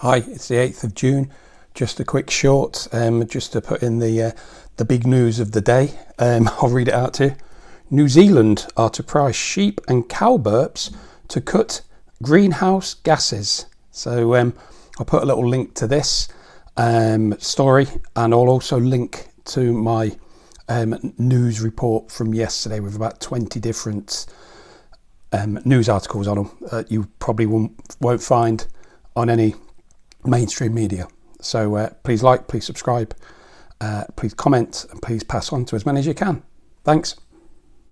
Hi, it's the 8th of June. Just a quick short, just to put in the big news of the day. I'll read it out to you. New Zealand are to price sheep and cow burps to cut greenhouse gases. So I'll put a little link to this story, and I'll also link to my news report from yesterday with about 20 different news articles on them you probably won't find on any mainstream media. So please like, please subscribe, please comment, and please pass on to as many as you can. Thanks.